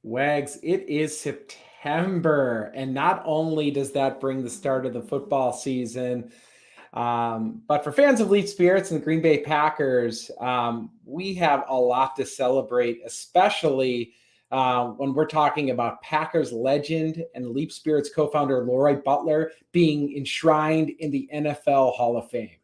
Wags, it is September, and not only does that bring the start of the football season, but for fans of Leaf Spirits and the Green Bay Packers, we have a lot to celebrate, especially when we're talking about Packers legend and Leaf Spirits co-founder Lowry Butler being enshrined in the NFL Hall of Fame.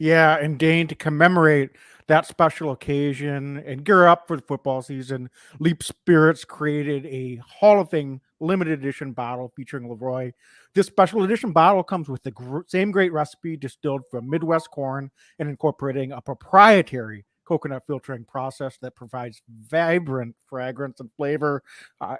Yeah, and Dane, to commemorate that special occasion and gear up for the football season, Leap Spirits created a Hall of Fame limited edition bottle featuring Leroy. This special edition bottle comes with the same great recipe distilled from Midwest corn and incorporating a proprietary coconut filtering process that provides vibrant fragrance and flavor.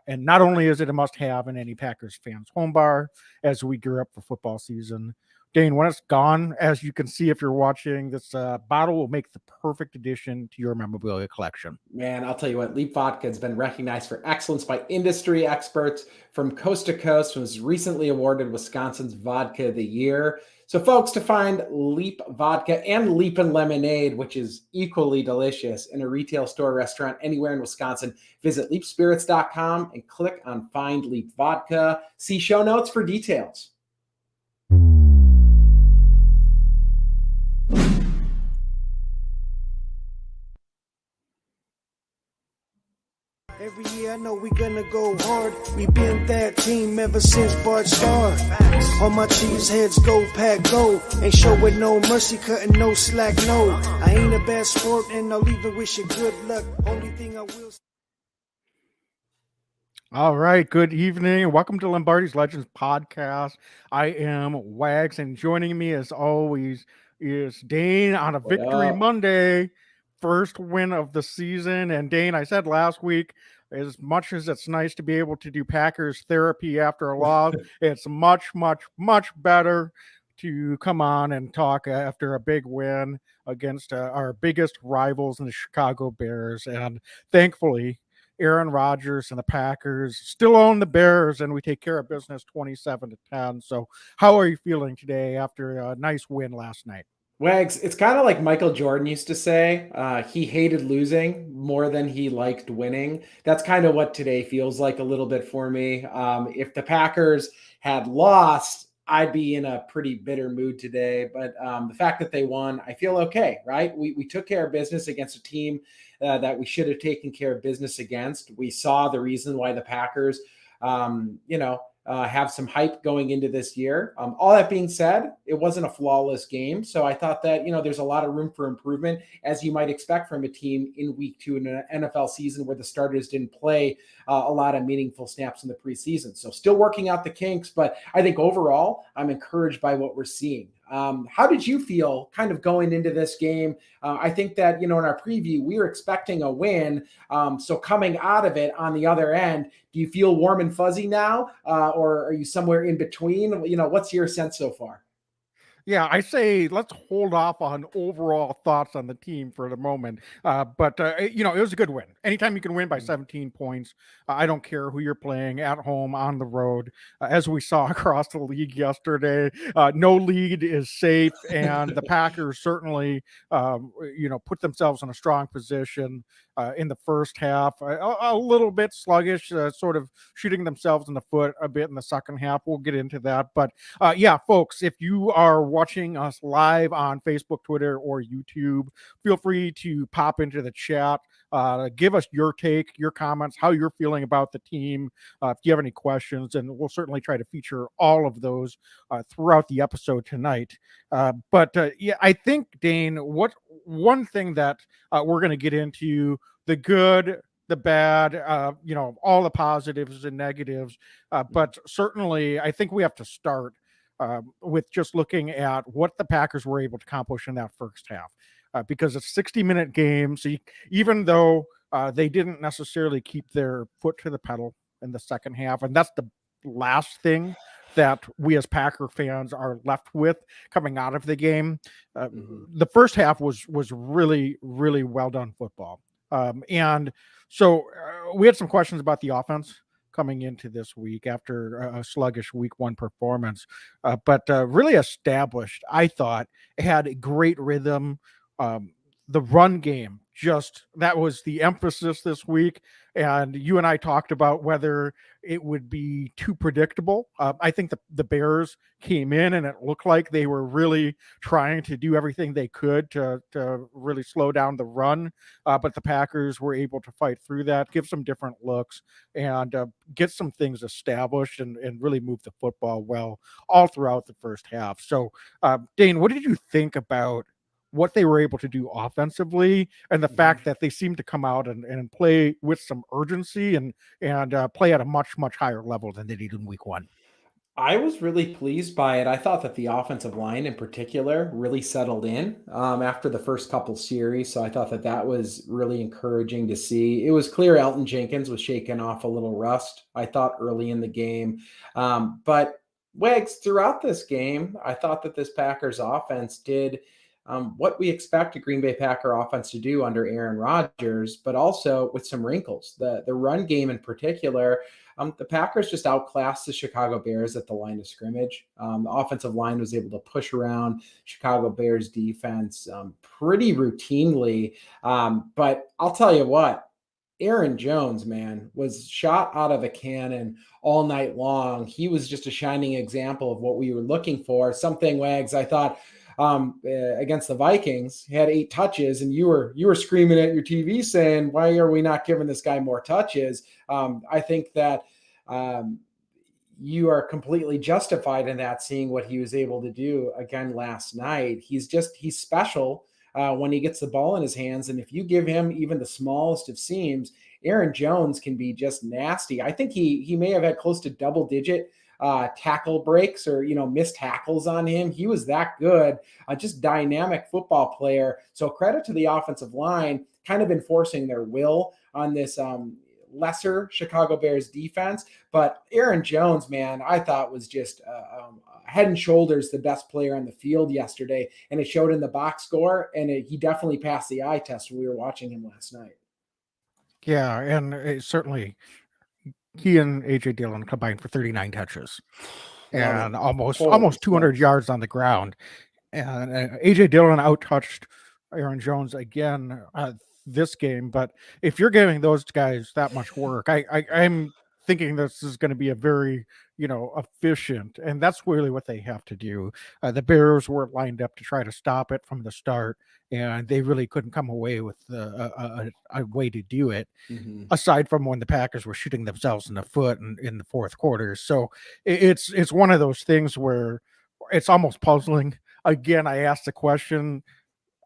And not only is it a must have in any Packers fans home bar as we gear up for football season, Dane, when it's gone, as you can see if you're watching, this bottle will make the perfect addition to your memorabilia collection. Man, I'll tell you what, Leap Vodka has been recognized for excellence by industry experts from coast to coast and was recently awarded Wisconsin's Vodka of the Year. So, folks, to find Leap Vodka and Leap and Lemonade, which is equally delicious, in a retail store or restaurant anywhere in Wisconsin, visit leapspirits.com and click on Find Leap Vodka. See show notes for details. Every year I know we gonna go hard. We been that team ever since Bart started. All my cheese heads go pack go. Ain't showing no mercy, cutting no slack, no. I ain't a bad sport and I'll even wish you good luck. Only thing I will. All right, good evening and welcome to Lombardi's Legends podcast. I am Wags, and joining me as always is Dane on a Victory Monday, first win of the season. And Dane, I said last week, as much as it's nice to be able to do Packers therapy after a loss, it's much, much, much better to come on and talk after a big win against our biggest rivals in the Chicago Bears. And thankfully, Aaron Rodgers and the Packers still own the Bears, and we take care of business 27-10. So how are you feeling today after a nice win last night? Wags, it's kind of like Michael Jordan used to say, he hated losing more than he liked winning. That's kind of what today feels like a little bit for me. If the Packers had lost, I'd be in a pretty bitter mood today. But the fact that they won, I feel okay, right? We took care of business against a team that we should have taken care of business against. We saw the reason why the Packers, have some hype going into this year. All that being said, it wasn't a flawless game. So I thought that, there's a lot of room for improvement, as you might expect from a team in week 2 in an NFL season where the starters didn't play a lot of meaningful snaps in the preseason. So still working out the kinks, but I think overall I'm encouraged by what we're seeing. How did you feel kind of going into this game? I think that, in our preview, we were expecting a win. So coming out of it on the other end, do you feel warm and fuzzy now? Or are you somewhere in between? What's your sense so far? Yeah, I say let's hold off on overall thoughts on the team for the moment. But it was a good win. Anytime you can win by 17 points, I don't care who you're playing, at home, on the road. As we saw across the league yesterday, no lead is safe, and the Packers certainly, put themselves in a strong position in the first half. A little bit sluggish, sort of shooting themselves in the foot a bit in the second half. We'll get into that. But yeah, folks, if you are watching us live on Facebook, Twitter, or YouTube, feel free to pop into the chat. Give us your take, your comments, how you're feeling about the team. If you have any questions, and we'll certainly try to feature all of those throughout the episode tonight. But I think, Dane, one thing that we're going to get into, the good, the bad, all the positives and negatives. But certainly, I think we have to start with just looking at what the Packers were able to accomplish in that first half. Because it's a 60-minute game. So even though they didn't necessarily keep their foot to the pedal in the second half, and that's the last thing that we as Packer fans are left with coming out of the game. The first half was really, really well done football. And so we had some questions about the offense coming into this week after a sluggish week 1 performance, but really established, I thought, had a great rhythm. The run game that was the emphasis this week. And you and I talked about whether it would be too predictable. I think the Bears came in and it looked like they were really trying to do everything they could to really slow down the run. But the Packers were able to fight through that, give some different looks, and get some things established and really move the football well all throughout the first half. So, Dane, what did you think about what they were able to do offensively and the fact that they seemed to come out and play with some urgency and play at a much, much higher level than they did in week one? I was really pleased by it. I thought that the offensive line in particular really settled in after the first couple series. So I thought that that was really encouraging to see. It was clear Elton Jenkins was shaking off a little rust, I thought, early in the game. But Wags, throughout this game, I thought that this Packers offense did what we expect a Green Bay Packer offense to do under Aaron Rodgers, but also with some wrinkles. The run game in particular, the Packers just outclassed the Chicago Bears at the line of scrimmage. The offensive line was able to push around Chicago Bears defense pretty routinely. But I'll tell you what, Aaron Jones, man, was shot out of a cannon all night long. He was just a shining example of what we were looking for. Something, Wags, I thought against the Vikings, he had 8 touches, and you were screaming at your TV saying, "Why are we not giving this guy more touches?" I think that you are completely justified in that, seeing what he was able to do again last night. He's special when he gets the ball in his hands, and if you give him even the smallest of seams, Aaron Jones can be just nasty. I think he may have had close to double-digit tackle breaks or missed tackles on him. He was that good, just dynamic football player. So credit to the offensive line, kind of enforcing their will on this lesser Chicago Bears defense. But Aaron Jones, man, I thought was just head and shoulders the best player on the field yesterday, and it showed in the box score, and he definitely passed the eye test when we were watching him last night. Yeah, and certainly he and AJ Dillon combined for 39 touches and almost 200 yards on the ground. And AJ Dillon outtouched Aaron Jones again this game. But if you're giving those guys that much work, I'm thinking this is going to be a very, efficient, and that's really what they have to do. The Bears were lined up to try to stop it from the start, and they really couldn't come away with a way to do it, aside from when the Packers were shooting themselves in the foot in the fourth quarter. So it's one of those things where it's almost puzzling. Again, I asked the question,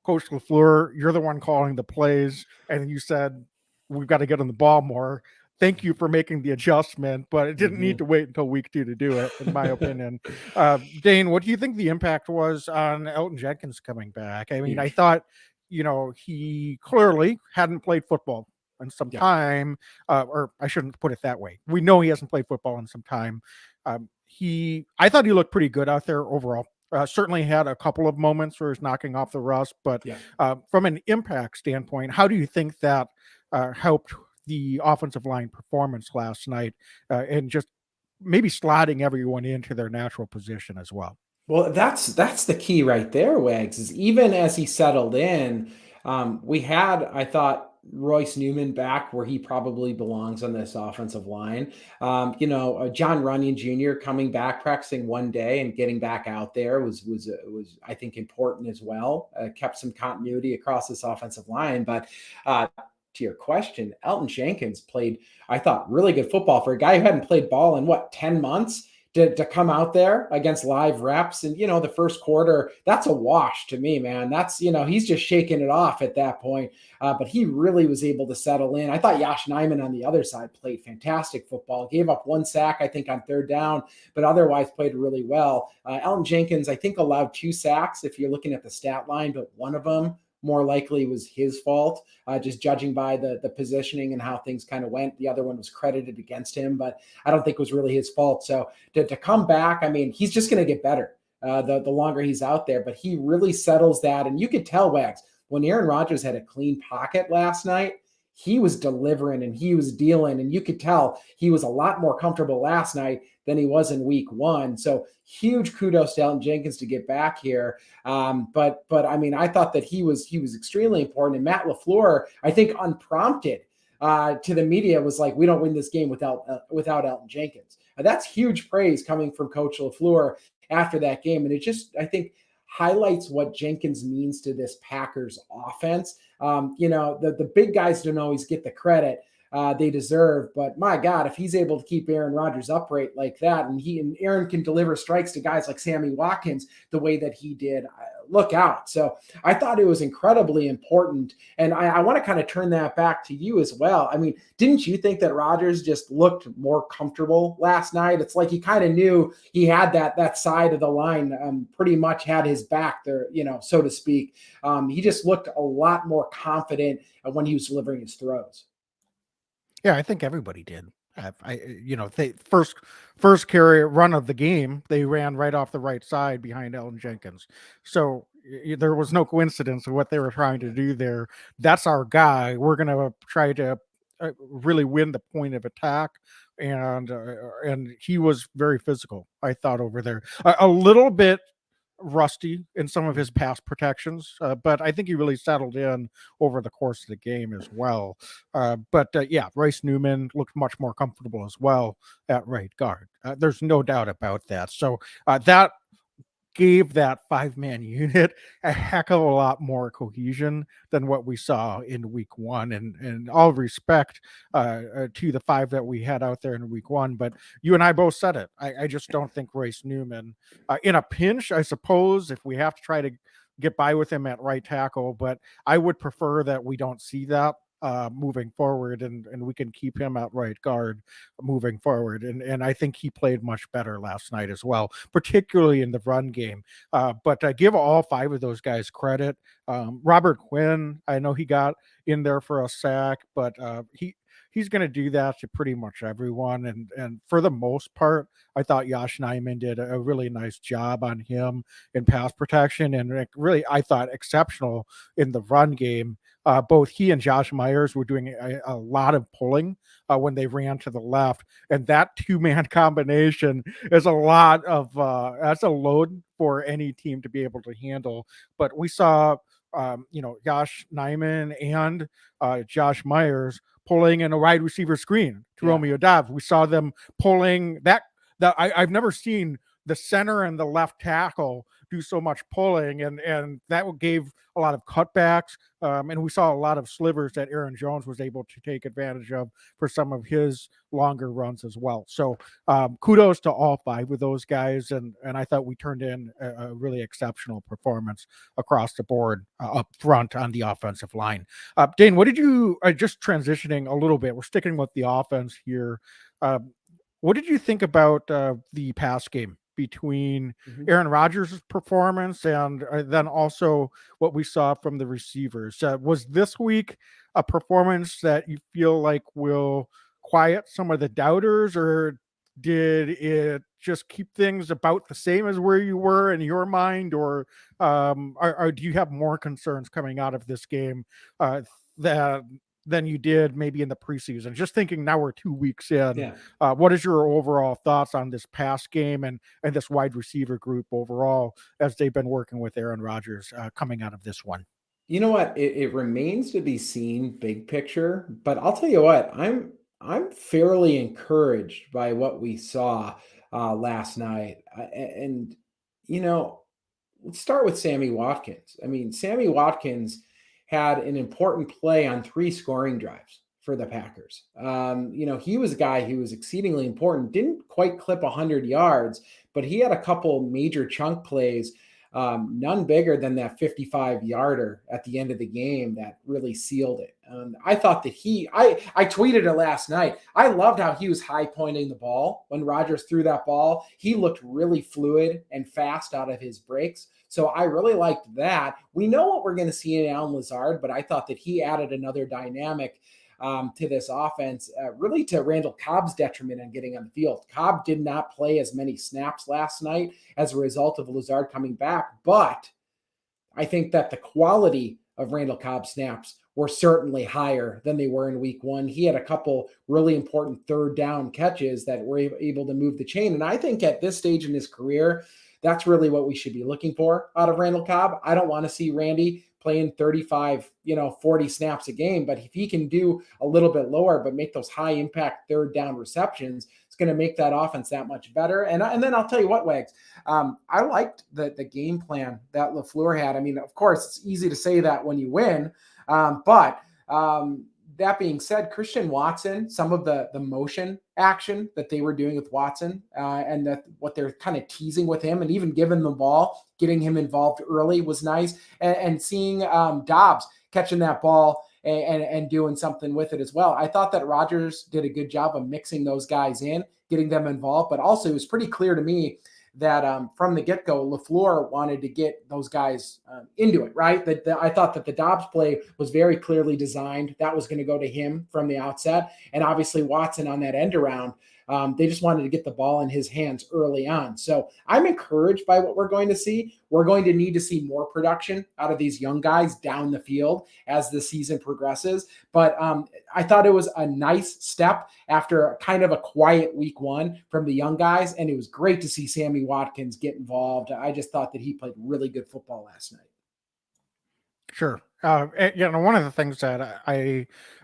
Coach LaFleur, you're the one calling the plays, and you said, we've got to get on the ball more. Thank you for making the adjustment, but it didn't need to wait until week 2 to do it, in my opinion. Dane, what do you think the impact was on Elton Jenkins coming back? I mean, I thought, he clearly hadn't played football in some time, or I shouldn't put it that way. We know he hasn't played football in some time. I thought he looked pretty good out there overall. Certainly had a couple of moments where he's knocking off the rust, but from an impact standpoint, how do you think that helped the offensive line performance last night, and just maybe slotting everyone into their natural position as well? Well, that's the key right there, Wags, is even as he settled in, we had, I thought, Royce Newman back where he probably belongs on this offensive line. John Runyon Jr. coming back, practicing one day and getting back out there was I think important as well. Kept some continuity across this offensive line. But to your question, Elton Jenkins played, I thought, really good football for a guy who hadn't played ball in 10 months. To come out there against live reps and, the first quarter, that's a wash to me, man. That's, he's just shaking it off at that point. But he really was able to settle in. I thought Josh Nijman on the other side played fantastic football. Gave up 1 sack, I think, on 3rd down, but otherwise played really well. Elton Jenkins, I think, allowed 2 sacks if you're looking at the stat line, but one of them more likely was his fault, just judging by the positioning and how things kind of went. The other one was credited against him, but I don't think it was really his fault. So to come back, I mean, he's just going to get better the longer he's out there, but he really settles that. And you could tell, Wags, when Aaron Rodgers had a clean pocket last night, he was delivering and he was dealing, and you could tell he was a lot more comfortable last night than he was in week one. So huge kudos to Elton Jenkins to get back here. But I mean, I thought that he was extremely important. And Matt LaFleur, I think unprompted, to the media was like, we don't win this game without Elton Jenkins. That's huge praise coming from Coach LaFleur after that game. And it just, I think, highlights what Jenkins means to this Packers offense. The big guys don't always get the credit they deserve, but my God, if he's able to keep Aaron Rodgers upright like that, and Aaron can deliver strikes to guys like Sammy Watkins the way that he did, look out. So I thought it was incredibly important. And I want to kind of turn that back to you as well. I mean, didn't you think that Rodgers just looked more comfortable last night? It's like he kind of knew he had that side of the line, pretty much had his back there, so to speak. He just looked a lot more confident when he was delivering his throws. Yeah, I think everybody did. They first carry run of the game, they ran right off the right side behind Elton Jenkins. So there was no coincidence of what they were trying to do there. That's our guy. We're going to try to really win the point of attack. And he was very physical, I thought, over there. A little bit rusty in some of his pass protections, but I think he really settled in over the course of the game as well. Yeah, Rice Newman looked much more comfortable as well at right guard. There's no doubt about that. So that gave that 5-man unit a heck of a lot more cohesion than what we saw in week one. And all respect to the 5 that we had out there in week one, but you and I both said it. I just don't think Rice Newman, in a pinch, I suppose, if we have to try to get by with him at right tackle, but I would prefer that we don't see that moving forward, and we can keep him at right guard moving forward. And I think he played much better last night as well, particularly in the run game. But I give all 5 of those guys credit. Robert Quinn, I know he got in there for a sack, but he's going to do that to pretty much everyone. And for the most part, I thought Josh Nijman did a really nice job on him in pass protection, and really, I thought, exceptional in the run game. Both he and Josh Myers were doing a lot of pulling when they ran to the left, and that 2-man combination is a lot of that's a load for any team to be able to handle. But we saw Josh Nijman and Josh Myers pulling in a wide receiver screen to Romeo Doubs. We saw them pulling that I've never seen the center and the left tackle do so much pulling, and that gave a lot of cutbacks. And we saw a lot of slivers that Aaron Jones was able to take advantage of for some of his longer runs as well. So kudos to all 5 of those guys. And I thought we turned in a really exceptional performance across the board up front on the offensive line. Dane, what did you, just transitioning a little bit, we're sticking with the offense here. What did you think about the pass game between Aaron Rodgers' performance and then also what we saw from the receivers? Was this week a performance that you feel like will quiet some of the doubters, or did it just keep things about the same as where you were in your mind, or do you have more concerns coming out of this game than you did maybe in the preseason? Just thinking now we're 2 weeks in, what is your overall thoughts on this pass game and this wide receiver group overall as they've been working with Aaron Rodgers coming out of this one? You know what? It remains to be seen big picture, but I'll tell you what, I'm fairly encouraged by what we saw last night. Let's start with Sammy Watkins. I mean, Sammy Watkins had an important play on 3 scoring drives for the Packers. He was a guy who was exceedingly important, didn't quite clip 100 yards, but he had a couple major chunk plays, none bigger than that 55-yarder at the end of the game that really sealed it. I thought that I tweeted it last night. I loved how he was high pointing the ball when Rodgers threw that ball. He looked really fluid and fast out of his breaks. So I really liked that. We know what we're going to see in Allen Lazard, but I thought that he added another dynamic to this offense, really to Randall Cobb's detriment in getting on the field. Cobb did not play as many snaps last night as a result of Lazard coming back, but I think that the quality of Randall Cobb's snaps were certainly higher than they were in week one. He had a couple really important third down catches that were able to move the chain. And I think at this stage in his career, that's really what we should be looking for out of Randall Cobb. I don't want to see Randy playing 35, 40 snaps a game, but if he can do a little bit lower, but make those high impact third down receptions, it's going to make that offense that much better. And then I'll tell you what, Wags, I liked the game plan that LaFleur had. I mean, of course, it's easy to say that when you win, but that being said, Christian Watson, some of the motion action that they were doing with Watson and what they're kind of teasing with him and even giving the ball, getting him involved early was nice. And seeing Dobbs catching that ball and doing something with it as well. I thought that Rodgers did a good job of mixing those guys in, getting them involved, but also it was pretty clear to me that from the get-go, LaFleur wanted to get those guys into it, right? I thought that the Dobbs play was very clearly designed. That was going to go to him from the outset. And obviously Watson on that end around, they just wanted to get the ball in his hands early on. So I'm encouraged by what we're going to see. We're going to need to see more production out of these young guys down the field as the season progresses. But I thought it was a nice step after kind of a quiet week one from the young guys. And it was great to see Sammy Watkins get involved. I just thought that he played really good football last night. Sure. One of the things that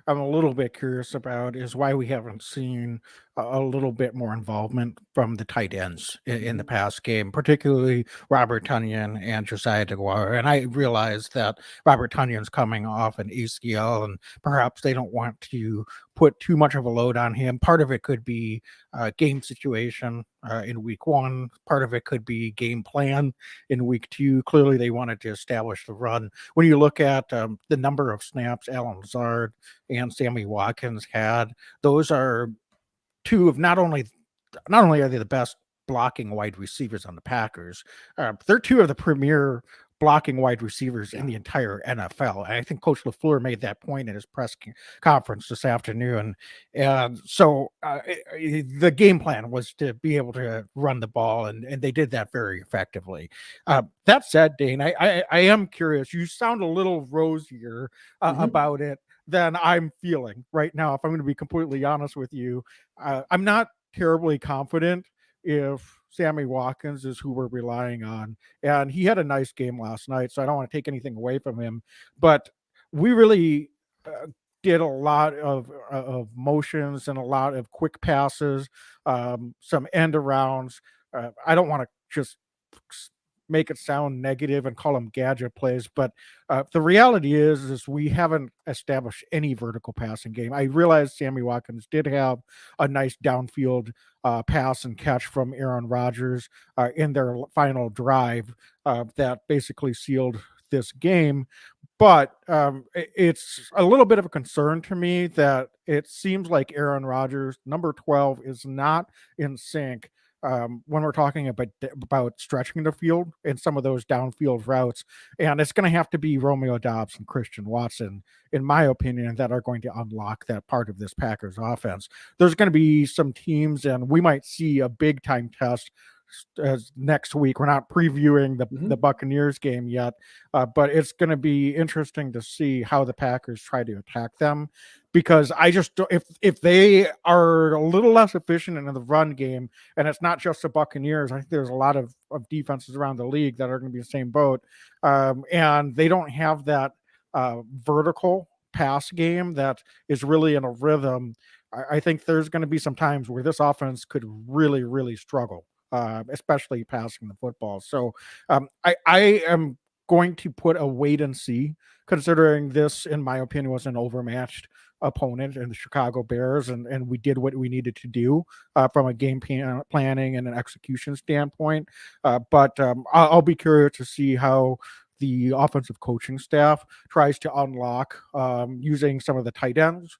I'm a little bit curious about is why we haven't seen a little bit more involvement from the tight ends in the past game, particularly Robert Tonyan and Josiah DeGuara. And I realize that Robert Tonyan's coming off an ACL, and perhaps they don't want to put too much of a load on him. Part of it could be game situation in week one. Part of it could be game plan in week two. Clearly, they wanted to establish the run. When you look at the number of snaps Allen Lazard and Sammy Watkins had, those are two of not only are they the best blocking wide receivers on the Packers, they're two of the premier blocking wide receivers in the entire NFL. And I think Coach LaFleur made that point in his press conference this afternoon. And so the game plan was to be able to run the ball, and they did that very effectively. That said, Dane, I am curious. You sound a little rosier about it than I'm feeling right now. If I'm going to be completely honest with you, I'm not terribly confident if Sammy Watkins is who we're relying on. And he had a nice game last night, so I don't want to take anything away from him. But we really did a lot of motions and a lot of quick passes, some end arounds. I don't want to just make it sound negative and call them gadget plays, but the reality is we haven't established any vertical passing game. I realize Sammy Watkins did have a nice downfield pass and catch from Aaron Rodgers in their final drive that basically sealed this game. But it's a little bit of a concern to me that it seems like Aaron Rodgers, number 12, is not in sync when we're talking about stretching the field and some of those downfield routes. And it's going to have to be Romeo Doubs and Christian Watson, in my opinion, that are going to unlock that part of this Packers offense. There's going to be some teams, and we might see a big time test next week. We're not previewing the Buccaneers game yet, but it's going to be interesting to see how the Packers try to attack them, because I just, if they are a little less efficient in the run game, and it's not just the Buccaneers, I think there's a lot of defenses around the league that are going to be the same boat, and they don't have that vertical pass game that is really in a rhythm. I think there's going to be some times where this offense could really, really struggle, especially passing the football. So I am going to put a wait and see, considering this, in my opinion, was an overmatched opponent in the Chicago Bears, and we did what we needed to do from a game planning and an execution standpoint. But I'll be curious to see how the offensive coaching staff tries to unlock using some of the tight ends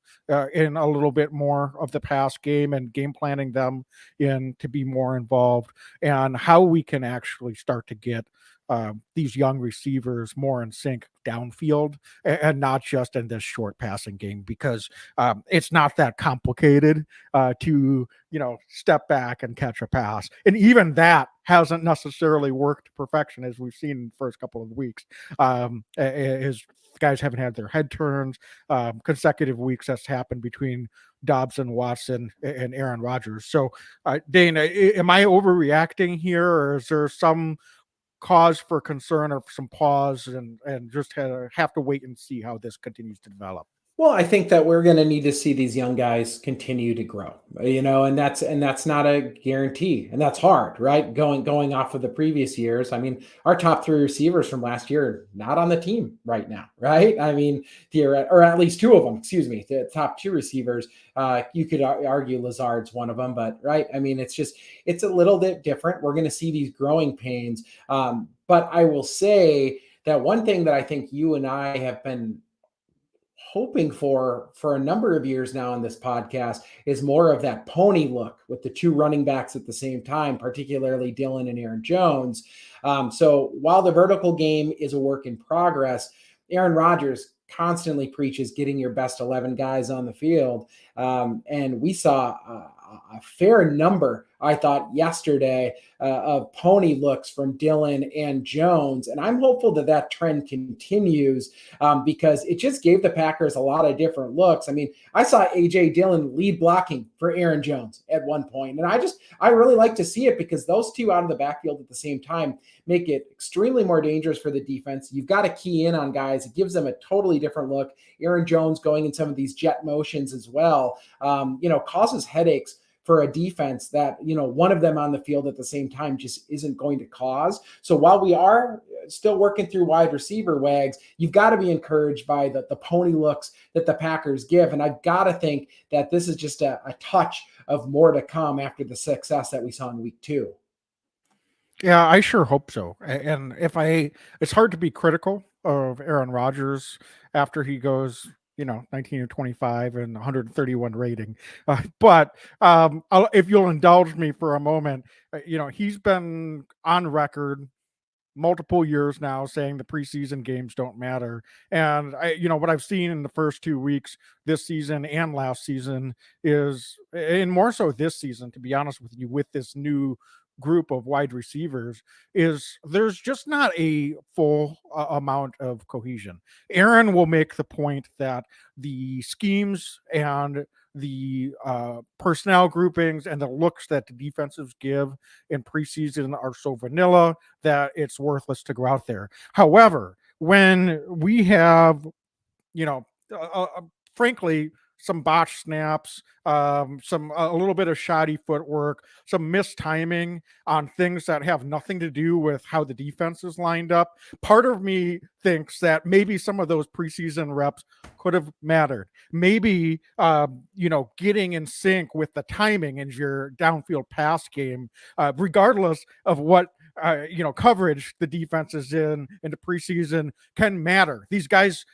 in a little bit more of the pass game and game planning them in to be more involved, and how we can actually start to get these young receivers more in sync downfield and not just in this short passing game, because it's not that complicated to, step back and catch a pass. And even that hasn't necessarily worked to perfection, as we've seen in the first couple of weeks. His guys haven't had their head turns. Consecutive weeks that's happened between Dobson, Watson, and Aaron Rodgers. So, Dane, am I overreacting here, or is there some cause for concern or some pause and just have to wait and see how this continues to develop? Well, I think that we're going to need to see these young guys continue to grow, and that's not a guarantee, and that's hard, right? Going off of the previous years. I mean, our top 3 receivers from last year are not on the team right now, right? I mean, or at least 2 of them, excuse me, the top 2 receivers. You could argue Lazard's one of them, but right. I mean, it's a little bit different. We're going to see these growing pains. But I will say that one thing that I think you and I have been hoping for a number of years now on this podcast is more of that pony look with the 2 running backs at the same time, particularly Dillon and Aaron Jones. So while the vertical game is a work in progress, Aaron Rodgers constantly preaches getting your best 11 guys on the field. And we saw a fair number, I thought, yesterday of pony looks from Dillon and Jones. And I'm hopeful that trend continues because it just gave the Packers a lot of different looks. I mean, I saw A.J. Dillon lead blocking for Aaron Jones at one point. And I really like to see it because those 2 out of the backfield at the same time make it extremely more dangerous for the defense. You've got to key in on guys. It gives them a totally different look. Aaron Jones going in some of these jet motions as well, causes headaches for a defense that, one of them on the field at the same time just isn't going to cause. So while we are still working through wide receiver wags, you've got to be encouraged by the pony looks that the Packers give. And I've got to think that this is just a touch of more to come after the success that we saw in week 2. Yeah, I sure hope so. And it's hard to be critical of Aaron Rodgers after he goes, 19 or 25 and 131 rating. But if you'll indulge me for a moment, he's been on record multiple years now saying the preseason games don't matter. And what I've seen in the first 2 weeks this season and last season is, and more so this season, to be honest with you, with this new group of wide receivers, is there's just not a full amount of cohesion. Aaron will make the point that the schemes and the personnel groupings and the looks that the defenses give in preseason are so vanilla that it's worthless to go out there. However, when we have, frankly, some botched snaps, a little bit of shoddy footwork, some mistiming on things that have nothing to do with how the defense is lined up. Part of me thinks that maybe some of those preseason reps could have mattered. Maybe, getting in sync with the timing in your downfield pass game, regardless of what coverage the defense is in the preseason, can matter. These guys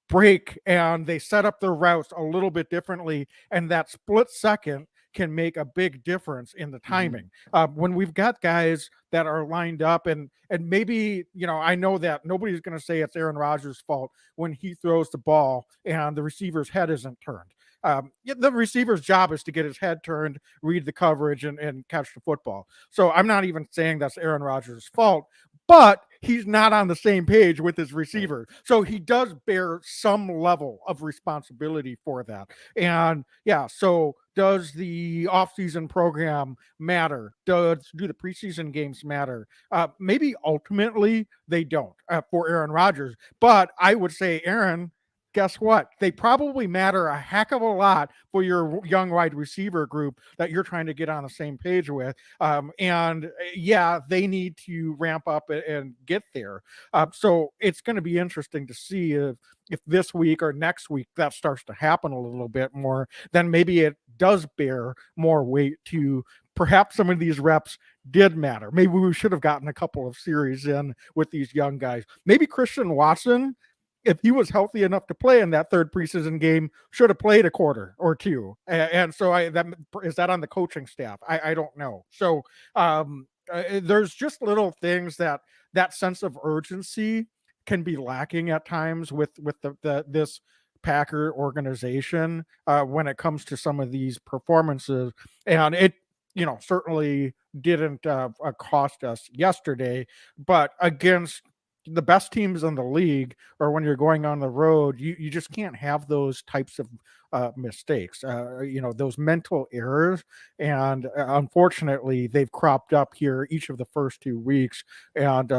break and they set up their routes a little bit differently, and that split second can make a big difference in the timing. When we've got guys that are lined up and maybe, I know that nobody's going to say it's Aaron Rodgers' fault when he throws the ball and the receiver's head isn't turned. The receiver's job is to get his head turned, read the coverage, and catch the football. So I'm not even saying that's Aaron Rodgers' fault, but he's not on the same page with his receiver. So he does bear some level of responsibility for that. And yeah, so does the offseason program matter? Do the preseason games matter? Maybe ultimately they don't for Aaron Rodgers, but I would say, Aaron, guess what? They probably matter a heck of a lot for your young wide receiver group that you're trying to get on the same page with. And yeah, they need to ramp up and get there. So it's going to be interesting to see if this week or next week that starts to happen a little bit more, then maybe it does bear more weight to perhaps some of these reps did matter. Maybe we should have gotten a couple of series in with these young guys. Maybe Christian Watson, if he was healthy enough to play in that third preseason game, should have played a quarter or two. And so is that on the coaching staff? I don't know. So there's just little things that sense of urgency can be lacking at times with this Packer organization when it comes to some of these performances, and it certainly didn't cost us yesterday, but against the best teams in the league, or when you're going on the road, you just can't have those types of mistakes, those mental errors. And unfortunately, they've cropped up here each of the first 2 weeks. And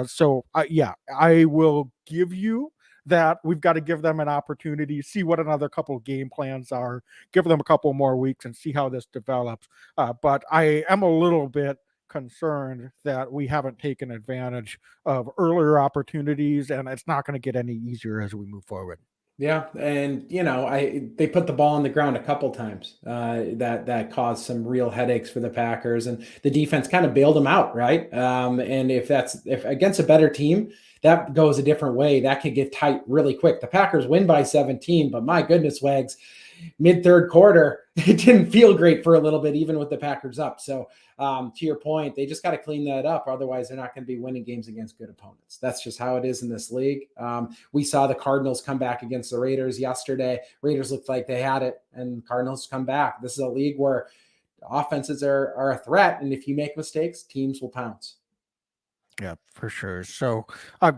yeah, I will give you that we've got to give them an opportunity, see what another couple game plans are, give them a couple more weeks and see how this develops. But I am a little bit concerned that we haven't taken advantage of earlier opportunities, and it's not going to get any easier as we move forward. Yeah, and they put the ball on the ground a couple times that caused some real headaches for the Packers, and the defense kind of bailed them out, right? And if against a better team, that goes a different way. That could get tight really quick. The Packers win by 17, but my goodness, Wags, mid-third quarter, it didn't feel great for a little bit, even with the Packers up. So to your point, they just got to clean that up. Otherwise, they're not going to be winning games against good opponents. That's just how it is in this league. We saw the Cardinals come back against the Raiders yesterday. Raiders looked like they had it, and Cardinals come back. This is a league where offenses are a threat, and if you make mistakes, teams will pounce. Yeah, for sure. So,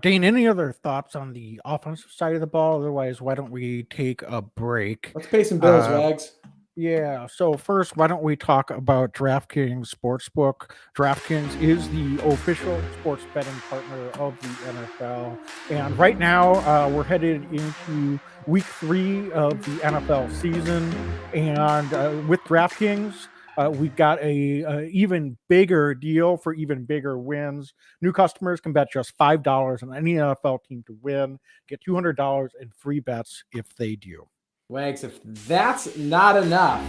Dane, any other thoughts on the offensive side of the ball? Otherwise, why don't we take a break? Let's pay some bills, Wags. Yeah. So first, why don't we talk about DraftKings Sportsbook? DraftKings is the official sports betting partner of the NFL. And right now, we're headed into week 3 of the NFL season. And with DraftKings, we've got a even bigger deal for even bigger wins. New customers can bet just $5 on any NFL team to win, get $200 in free bets if they do. Wags, if that's not enough,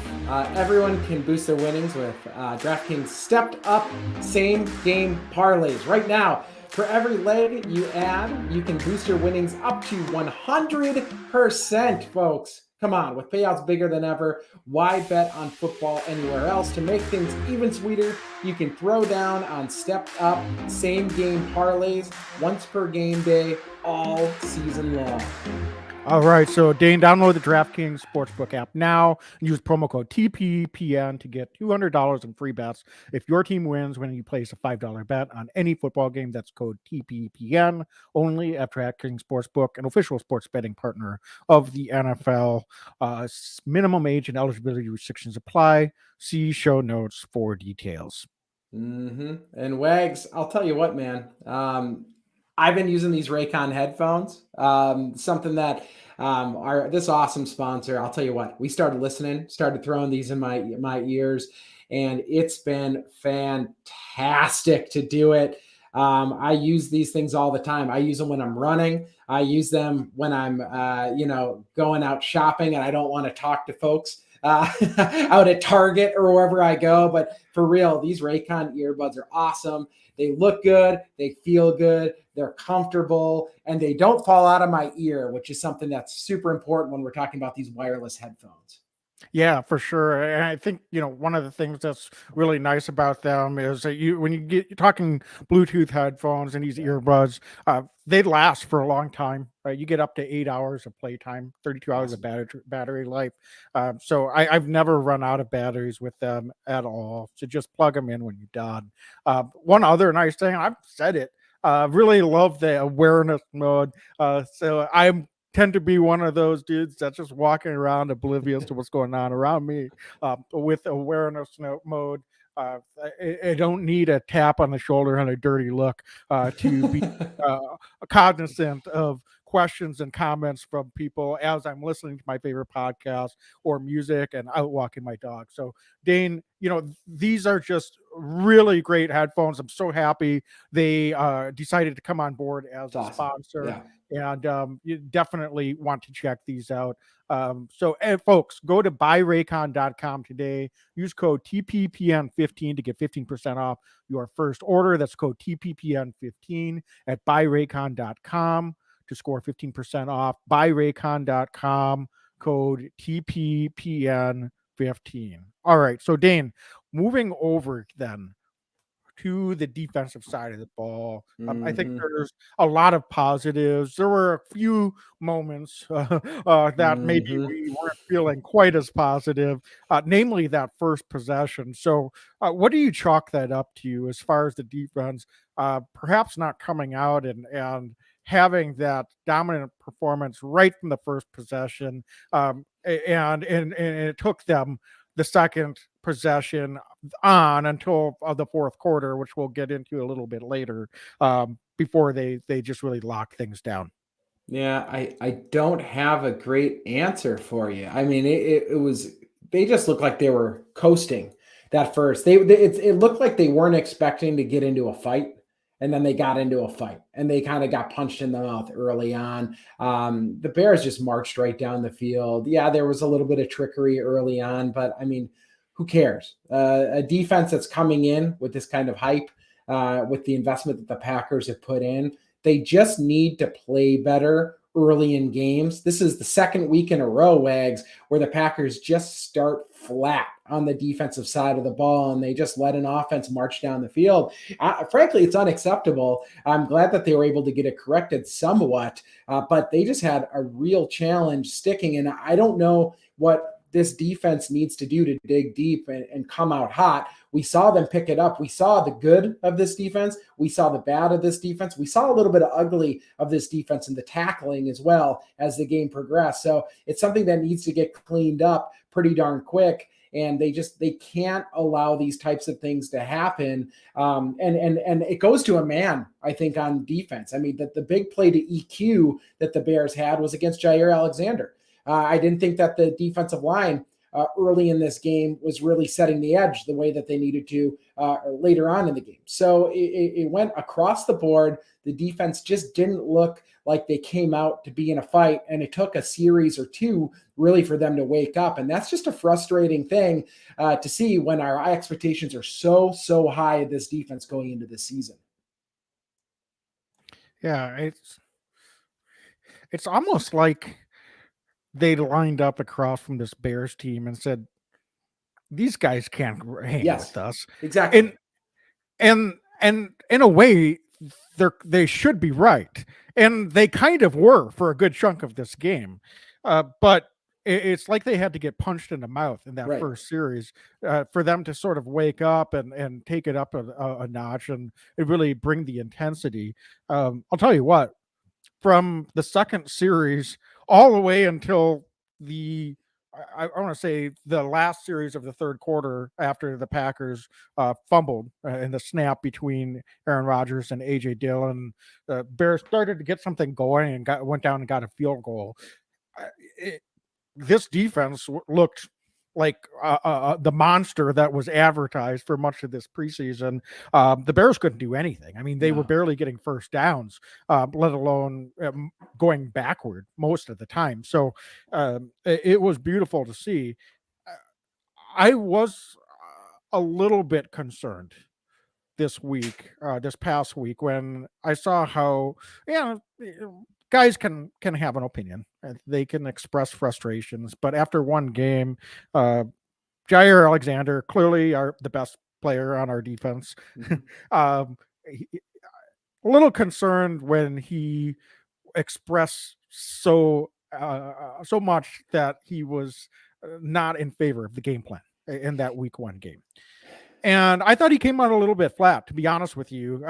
everyone can boost their winnings with DraftKings stepped up same game parlays. Right now, for every leg you add, you can boost your winnings up to 100%, folks. Come on, with payouts bigger than ever, why bet on football anywhere else? To make things even sweeter, you can throw down on stepped up same game parlays once per game day all season long. All right, so Dane, download the DraftKings Sportsbook app now and use promo code TPPN to get $200 in free bets if your team wins when you place a $5 bet on any football game. That's code TPPN only at DraftKings Sportsbook, an official sports betting partner of the NFL. Minimum age and eligibility restrictions apply. See show notes for details. And Wags, I'll tell you what, man. I've been using these Raycon headphones, something that this awesome sponsor, I'll tell you what, we started throwing these in my ears, and it's been fantastic to do it. I use these things all the time. I use them when I'm running. I use them when I'm, going out shopping and I don't want to talk to folks out at Target or wherever I go. But for real, these Raycon earbuds are awesome. They look good. They feel good. They're comfortable, and they don't fall out of my ear, which is something that's super important when we're talking about these wireless headphones. Yeah, for sure. And I think, one of the things that's really nice about them is that when you're talking Bluetooth headphones and these earbuds, they last for a long time, right? You get up to 8 hours of playtime, 32 hours of battery life. So I've never run out of batteries with them at all. So just plug them in when you're done. One other nice thing, I've said it, really love the awareness mode. So I'm tend to be one of those dudes that's just walking around oblivious to what's going on around me. With awareness mode, I don't need a tap on the shoulder and a dirty look to be cognizant of questions and comments from people as I'm listening to my favorite podcast or music and out walking my dog. So Dane, these are just really great headphones. I'm so happy they decided to come on board as a sponsor. Yeah. And you definitely want to check these out. So folks, go to buyraycon.com today. Use code TPPN15 to get 15% off your first order. That's code TPPN15 at buyraycon.com to score 15% off. Buyraycon.com, code TPPN15. All right. So Dane, moving over then to the defensive side of the ball. I think Mm-hmm. there's a lot of positives. There were a few moments that maybe Mm-hmm. we weren't feeling quite as positive, namely that first possession. So, what do you chalk that up to as far as the defense perhaps not coming out and having that dominant performance right from the first possession, and it took them the second possession on until the fourth quarter, which we'll get into a little bit later, before they just really lock things down. Yeah, I don't have a great answer for you. I mean, it was they just looked like they were coasting that first. It looked like they weren't expecting to get into a fight, and then they got into a fight, and they kind of got punched in the mouth early on. The Bears just marched right down the field. Yeah, there was a little bit of trickery early on, but I mean, who cares? A defense that's coming in with this kind of hype, with the investment that the Packers have put in. They just need to play better early in games. This is the second week in a row, Wags, where the Packers just start flat on the defensive side of the ball, and they just let an offense march down the field. Frankly, it's unacceptable. I'm glad that they were able to get it corrected somewhat, but they just had a real challenge sticking, and I don't know what this defense needs to do to dig deep and come out hot. We saw them pick it up. We saw the good of this defense. We saw the bad of this defense. We saw a little bit of ugly of this defense in the tackling as well as the game progressed. So it's something that needs to get cleaned up pretty darn quick. And they can't allow these types of things to happen. And it goes to a man, I think, on defense. I mean, the big play to EQ that the Bears had was against Jair Alexander. I didn't think that the defensive line early in this game was really setting the edge the way that they needed to later on in the game. So it went across the board. The defense just didn't look like they came out to be in a fight, and it took a series or two really for them to wake up. And that's just a frustrating thing to see when our expectations are so high of this defense going into this season. Yeah, it's almost like they lined up across from this Bears team and said, "These guys can't hang with us." Exactly. And in a way, they should be right, and they kind of were for a good chunk of this game. But it's like they had to get punched in the mouth in that first series for them to sort of wake up and take it up a notch and really bring the intensity. I'll tell you what, from the second series all the way until I want to say the last series of the third quarter after the Packers fumbled in the snap between Aaron Rodgers and AJ Dillon, the Bears started to get something going and went down and got a field goal. This defense looked like the monster that was advertised for much of this preseason. The Bears couldn't do anything. I mean, they were barely getting first downs, let alone going backward most of the time. So it was beautiful to see. I was a little bit concerned this past week, when I saw how, guys can have an opinion and they can express frustrations, but after one game, Jair Alexander, clearly the best player on our defense, a little concerned when he expressed so much that he was not in favor of the game plan in that week one game. And I thought he came out a little bit flat, to be honest with you.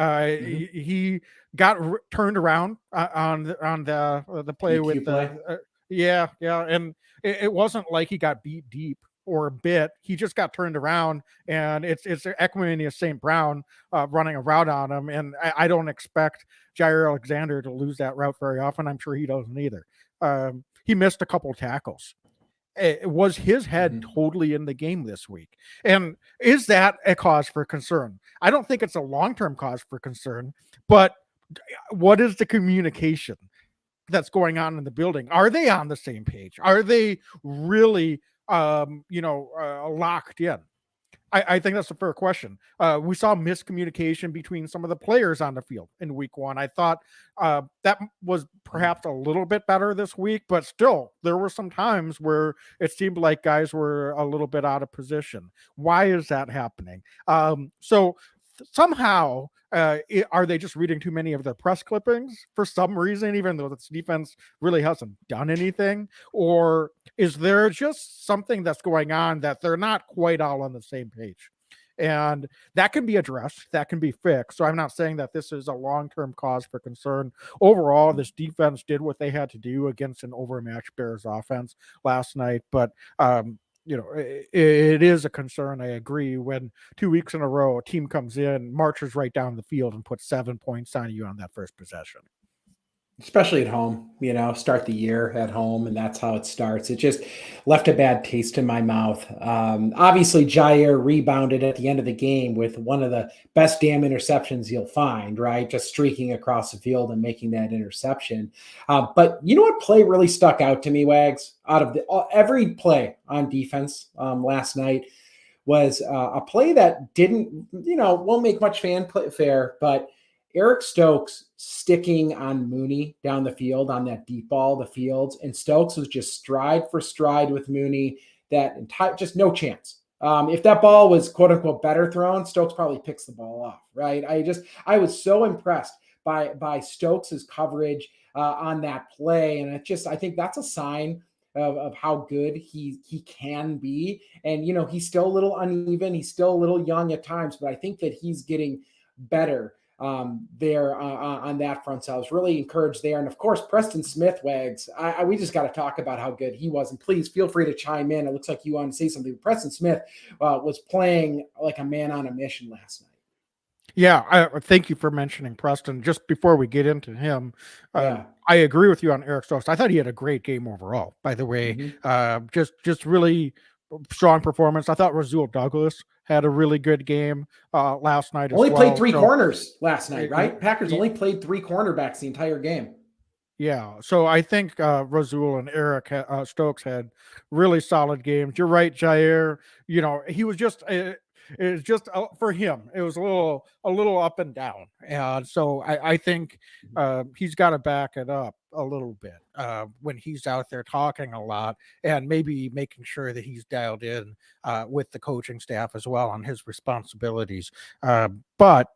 He got turned around on the play EQ with play. and it wasn't like he got beat deep or a bit. He just got turned around, and it's Equanimeous St. Brown running a route on him, and I don't expect Jair Alexander to lose that route very often. I'm sure he doesn't either. He missed a couple tackles. Was his head totally in the game this week? And is that a cause for concern? I don't think it's a long-term cause for concern, but what is the communication that's going on in the building? Are they on the same page? Are they really, locked in? I think that's a fair question. We saw miscommunication between some of the players on the field in week one. I thought that was perhaps a little bit better this week, but still, there were some times where it seemed like guys were a little bit out of position. Why is that happening? So somehow, are they just reading too many of their press clippings for some reason, even though this defense really hasn't done anything? Or is there just something that's going on that they're not quite all on the same page? And that can be addressed, that can be fixed. So I'm not saying that this is a long-term cause for concern. Overall, this defense did what they had to do against an overmatched Bears offense last night. But it is a concern. I agree. When 2 weeks in a row, a team comes in, marches right down the field, and puts 7 points on you on that first possession. Especially at home, start the year at home, and that's how it starts. It just left a bad taste in my mouth. Obviously, Jair rebounded at the end of the game with one of the best damn interceptions you'll find, right? Just streaking across the field and making that interception. But you know what play really stuck out to me, Wags? Out of every play on defense last night was a play that didn't, won't make much fanfare, but Eric Stokes sticking on Mooney down the field on that deep ball, the fields, and Stokes was just stride for stride with Mooney. Just no chance. If that ball was quote unquote better thrown, Stokes probably picks the ball off, right? I was so impressed by Stokes's coverage on that play, and I think that's a sign of how good he can be. And he's still a little uneven, he's still a little young at times, but I think that he's getting better there on that front. So I was really encouraged there. And of course, Preston Smith, Wags, we just got to talk about how good he was. And please feel free to chime in. It looks like you want to say something. Preston Smith was playing like a man on a mission last night. Yeah, thank you for mentioning Preston. Just before we get into him, I agree with you on Eric Stokes. I thought he had a great game overall, by the way. Just really strong performance. I thought Rasul Douglas had a really good game last night. Only played three corners last night, right? Packers only played 3 cornerbacks the entire game. Yeah, so I think Rasul and Eric Stokes had really solid games. You're right, Jair. He was just it's just for him. It was a little up and down, and so I think he's got to back it up a little bit when he's out there talking a lot, and maybe making sure that he's dialed in with the coaching staff as well on his responsibilities. But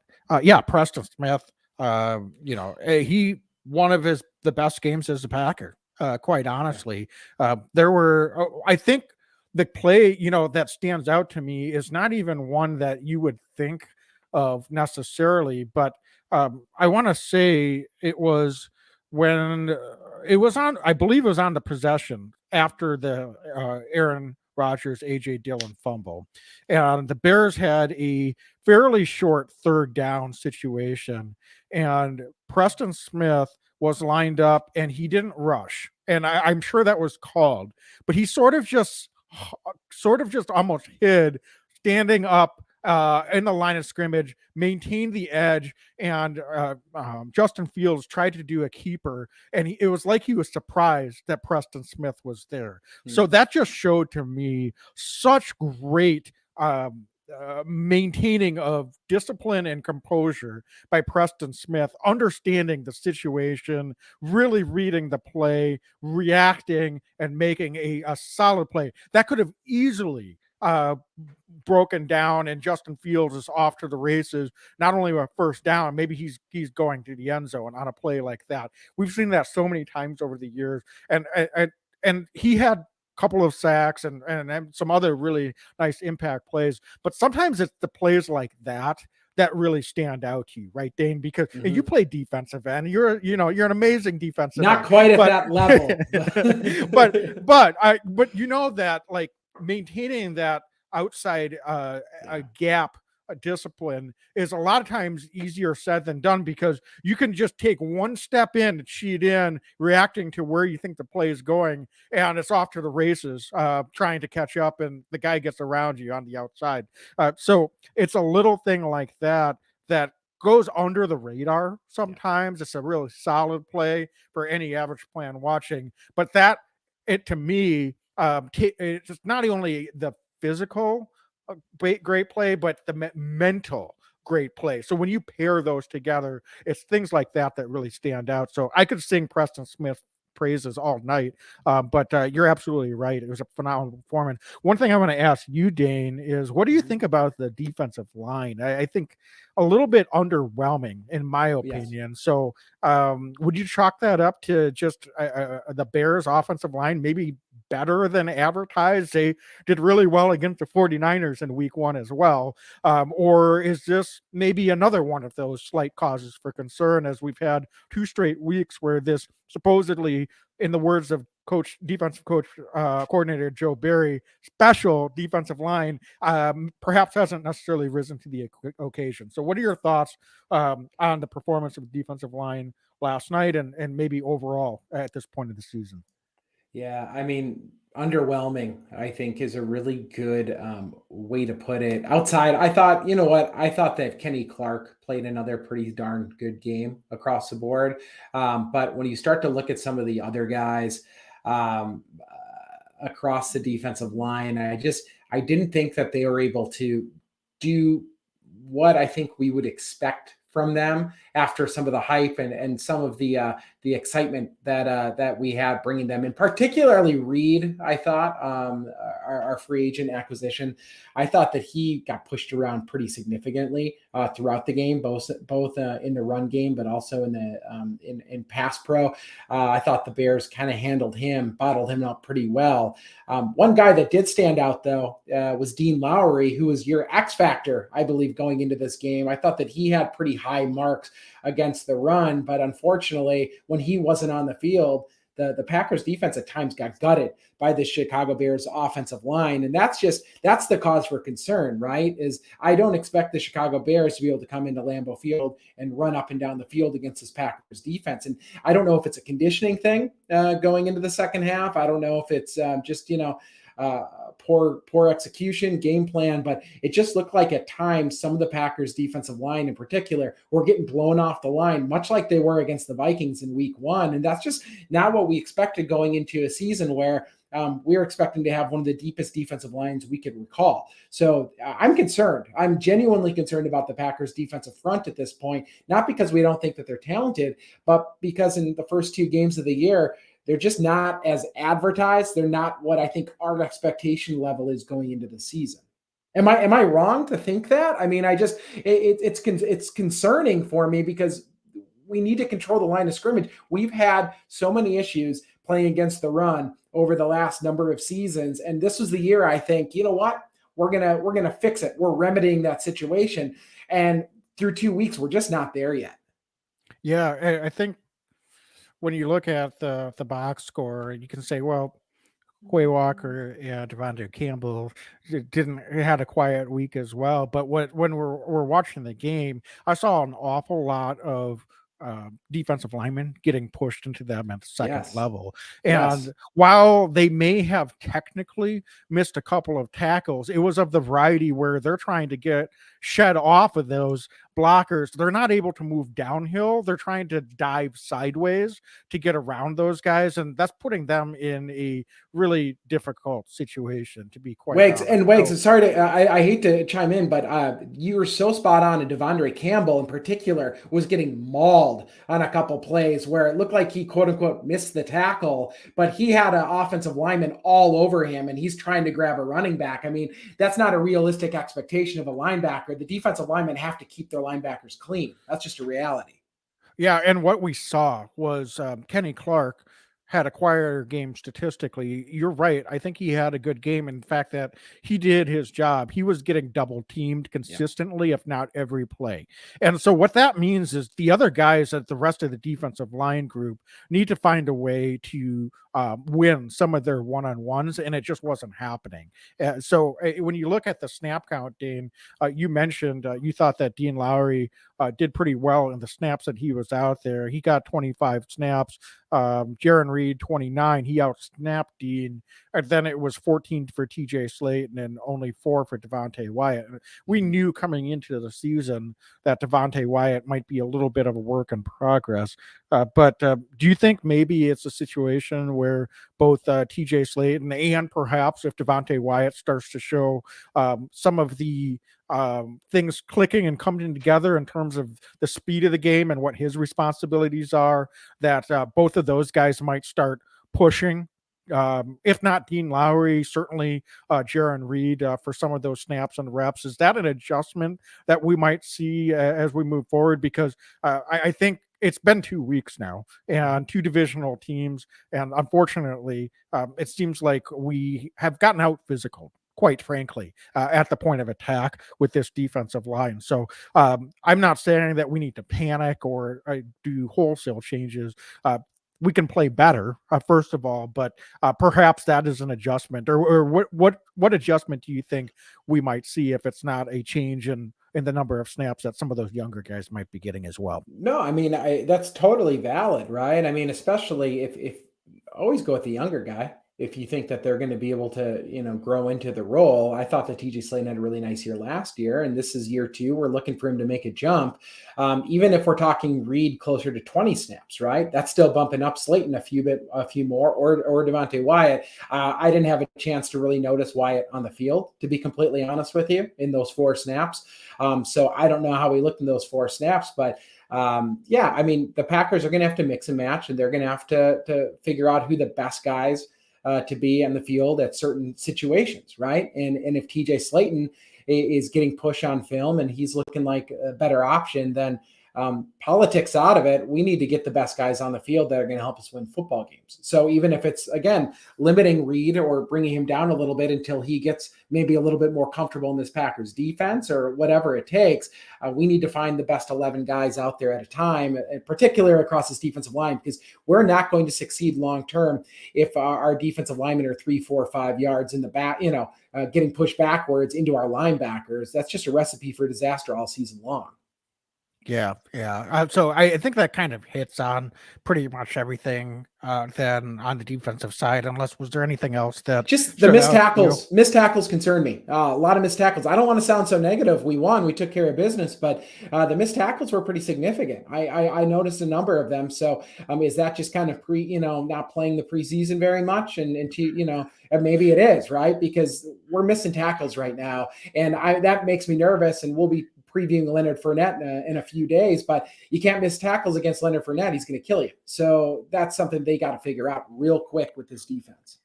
Preston Smith, he one of the best games as a Packer. Quite honestly, there were I think. The play, that stands out to me is not even one that you would think of necessarily, but I want to say it was when it was on, I believe it was on the possession after the Aaron Rodgers, AJ Dillon fumble. And the Bears had a fairly short 3rd down situation, and Preston Smith was lined up and he didn't rush. And I'm sure that was called, but he sort of just almost hid, standing up in the line of scrimmage, maintained the edge, and Justin Fields tried to do a keeper, and it was like he was surprised that Preston Smith was there. So that just showed to me such great maintaining of discipline and composure by Preston Smith, understanding the situation, really reading the play, reacting, and making a solid play that could have easily broken down, and Justin Fields is off to the races. Not only a 1st down, maybe he's going to the end zone on a play like that. We've seen that so many times over the years, and he had couple of sacks and some other really nice impact plays, but sometimes it's the plays like that really stand out to you, right, Dane? Because you play defensive end, you're an amazing defensive not end, quite at that level, but that, like, maintaining that outside gap discipline is a lot of times easier said than done, because you can just take one step in, cheat in, reacting to where you think the play is going, and it's off to the races, trying to catch up, and the guy gets around you on the outside. So it's a little thing like that goes under the radar sometimes. It's a really solid play for any average fan watching, but to me, it's not only the physical great play, but the mental great play. So when you pair those together, it's things like that really stand out. So I could sing Preston Smith praises all night. But you're absolutely right. It was a phenomenal performance. One thing I want to ask you, Dane, is what do you think about the defensive line? I think a little bit underwhelming, in my Yes. opinion. So would you chalk that up to just the Bears offensive line maybe better than advertised? They did really well against the 49ers in week 1 as well. Or is this maybe another one of those slight causes for concern, as we've had 2 straight weeks where this supposedly, in the words of defensive coach, coordinator Joe Barry, special defensive line perhaps hasn't necessarily risen to the occasion. So what are your thoughts on the performance of the defensive line last night and maybe overall at this point of the season? Yeah, I mean, underwhelming, I think, is a really good way to put it. Outside, I thought, you know what? I thought that Kenny Clark played another pretty darn good game across the board. But when you start to look at some of the other guys across the defensive line, I didn't think that they were able to do what I think we would expect from them after some of the hype and some of the excitement that we had bringing them in, particularly Reed. I thought our free agent acquisition, I thought that he got pushed around pretty significantly throughout the game, both in the run game, but also in the in pass pro. I thought the Bears kind of bottled him up pretty well. One guy that did stand out though was Dean Lowry, who was your X factor, I believe, going into this game. I thought that he had pretty high marks against the run, but unfortunately, when he wasn't on the field, the Packers defense at times got gutted by the Chicago Bears offensive line. And that's the cause for concern, right? Is I don't expect the Chicago Bears to be able to come into Lambeau Field and run up and down the field against this Packers defense. And I don't know if it's a conditioning thing going into the second half. I don't know if it's just, poor execution, game plan, but it just looked like at times some of the Packers defensive line in particular were getting blown off the line, much like they were against the Vikings in week 1. And that's just not what we expected going into a season where we were expecting to have one of the deepest defensive lines we could recall. So I'm concerned. I'm genuinely concerned about the Packers defensive front at this point, not because we don't think that they're talented, but because in the first 2 games of the year, they're just not as advertised. They're not what I think our expectation level is going into the season. Am I wrong to think that? I mean, it's concerning for me because we need to control the line of scrimmage. We've had so many issues playing against the run over the last number of seasons, and this was the year I think, you know what? We're gonna fix it. We're remedying that situation, and through 2 weeks, we're just not there yet. Yeah, I think when you look at the box score, you can say, well, Quay Walker, yeah, Devondre Campbell had a quiet week as well. But when we're watching the game, I saw an awful lot of defensive linemen getting pushed into them at the second level. And while they may have technically missed a couple of tackles, it was of the variety where they're trying to get shed off of those blockers. They're not able to move downhill. They're trying to dive sideways to get around those guys. And that's putting them in a really difficult situation, to be quite honest. And Wags, sorry to, I hate to chime in, but you were so spot on. And Devondre Campbell in particular was getting mauled on a couple plays where it looked like he quote unquote missed the tackle, but he had an offensive lineman all over him and he's trying to grab a running back. I mean, that's not a realistic expectation of a linebacker. The defensive linemen have to keep their linebackers clean. That's just a reality. Yeah, and what we saw was Kenny Clark had a quieter game statistically. You're right. I think he had a good game. In fact, that he did his job. He was getting double teamed consistently, if not every play. And so what that means is the other guys at the rest of the defensive line group need to find a way to win some of their one-on-ones, and it just wasn't happening. So when you look at the snap count, Dane, you mentioned you thought that Dean Lowry did pretty well in the snaps that he was out there. He got 25 snaps. Jaron Reed 29. He outsnapped Dean. And then it was 14 for TJ Slayton and only 4 for Devontae Wyatt. We knew coming into the season that Devontae Wyatt might be a little bit of a work in progress. But do you think maybe it's a situation where both TJ Slayton and perhaps if Devontae Wyatt starts to show some of the things clicking and coming together in terms of the speed of the game and what his responsibilities are, that both of those guys might start pushing. If not Dean Lowry, certainly Jaron Reed for some of those snaps and reps. Is that an adjustment that we might see as we move forward? Because I think it's been 2 weeks now and 2 divisional teams. And unfortunately, it seems like we have gotten out physical, quite frankly, at the point of attack with this defensive line. So I'm not saying that we need to panic or do wholesale changes. We can play better, first of all, but perhaps that is an adjustment. Or what adjustment do you think we might see if it's not a change in the number of snaps that some of those younger guys might be getting as well? No, I mean, that's totally valid, right? I mean, especially if always go with the younger guy. If you think that they're going to be able to, grow into the role. I thought that TJ Slayton had a really nice year last year, and this is year 2. We're looking for him to make a jump. Even if we're talking Reed closer to 20 snaps, right? That's still bumping up Slayton a few more, or Devontae Wyatt. I didn't have a chance to really notice Wyatt on the field, to be completely honest with you, in those 4 snaps. So I don't know how he looked in those 4 snaps, but yeah, I mean, the Packers are going to have to mix and match, and they're going to have to figure out who the best guys to be on the field at certain situations, right? And if TJ Slayton is getting pushed on film and he's looking like a better option, then politics out of it, we need to get the best guys on the field that are going to help us win football games. So even if it's, again, limiting Reed or bringing him down a little bit until he gets maybe a little bit more comfortable in this Packers defense or whatever it takes, we need to find the best 11 guys out there at a time, in particular across this defensive line, because we're not going to succeed long-term if our defensive linemen are 3, 4, 5 yards in the back, getting pushed backwards into our linebackers. That's just a recipe for disaster all season long. Yeah. So I think that kind of hits on pretty much everything then on the defensive side, unless was there anything else that just the missed tackles? Missed tackles concern me. A lot of missed tackles. I don't want to sound so negative. We won. We took care of business, but the missed tackles were pretty significant. I noticed a number of them. So is that just kind of not playing the preseason very much? And maybe it is, right? Because we're missing tackles right now, and that makes me nervous. And we'll be previewing Leonard Fournette in a few days, but you can't miss tackles against Leonard Fournette. He's going to kill you. So that's something they got to figure out real quick with this defense.